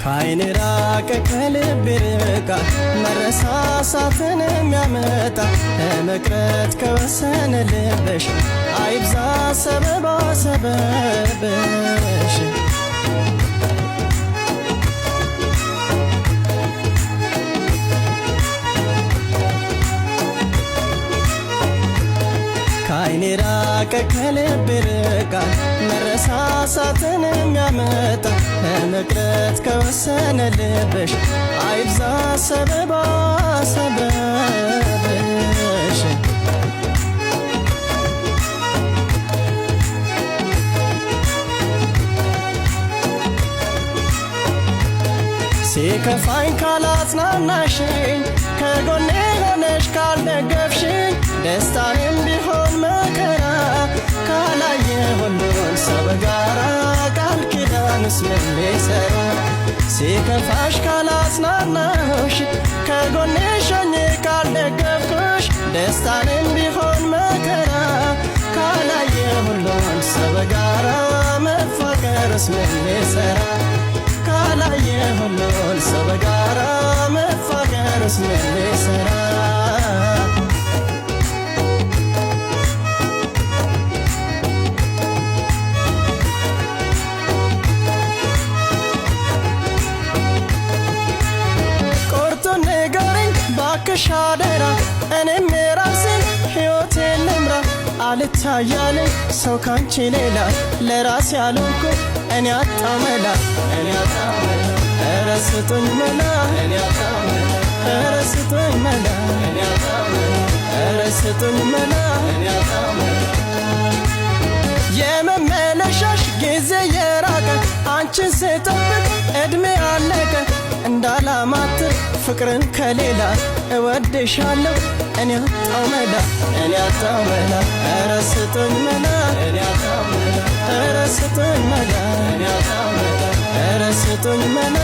ካይኔ ራቀ ከልብ ይርቃል መረሳሳትን የሚያመጣ ለመቅረት ከወሰነ ልብሽ አይብዛ ሰበባ ሰበብሽ ካይኔ ራቀ ከልብ ይርቃል መረሳሳትን የሚያመጣ ለመቅረት ከወሰነ ልብሽ አይብዛ ሰበባ ሰበብሽ ሲከፋኝ ካላጽናናሽኝ ከጎኔ ሆነሽ ካልደገፍሽኝ ደስታዬም ቢሆን መከራ ካላየ ሁሉን ሰው በጋራ ቃል ኪዳንስ ምን ሊሰራ ሲከፋሽ ካላጽናናሁሽ ከጎኔ ሆኜ ካልደገፍኩሽ ደስታዬም ቢሆን መከራ ካላየ ሁሉን ሰው በጋራ መፋቀርስ ምን ሊሰራ ካላየ ሁሉን ሰው በጋራ መፋቀርስ ምን ሊሰራ ቆርጦ ንገረኝ ባክሽ አደራ እኔም የራሴን ሕይወቴን ልምራ አልታያለኝ ሰው ካንቺ ሌላ ለራሴ ያልኩ እኔ አጣው መላ ኧረ ስጡኝ መላ ኧረ ስጡኝ መላ ኧረ ስጡኝ መላ የመመለሻሽ ጊዜ የራቀ አንቺን ስጠብቅ ዕድሜ አለቀ እንዳላማትር ፍቅርን ከሌላ እወድሻለሁ እኔ አጣው መላ ኧረ ስጡኝ መላ ኧረ ስጡኝ መላ ኧረ ስጡኝ መላ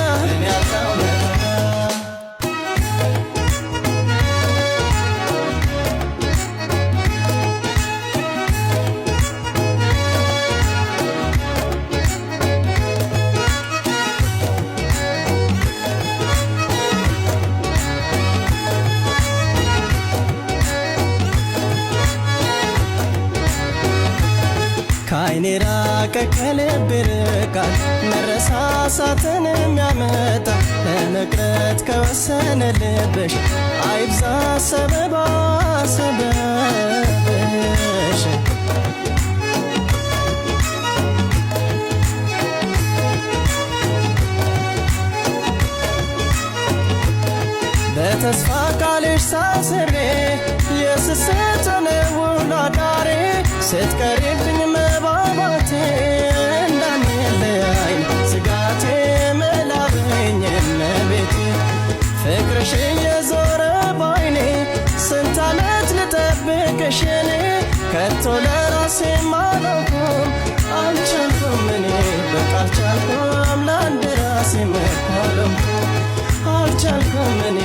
ካይኔ ራቀ ከልብ ይርቃል መረሳሳትን የሚያመጣ ለመቅረት ከወሰነ ልብሽ አይብዛ ሰበባ ሰበብሽ በተስፋ ቃልሽ ሳስሬ የስስትን ውሎ አዳሬ ስትቀሪብኝ መባባቴ እንዳንለያይ ስጋቴ መላበኝ እመቤቴ ፍቅርሽ የዞረ ባይኔ ስንት ዓመት ልጠብቅሽ እኔ ከቶ ለራሴ ማለኩም አልቻልኩም እኔ በቃ አልቻልኩም ለአንድ ራሴ መኳለምኩ አልቻልኩም እኔ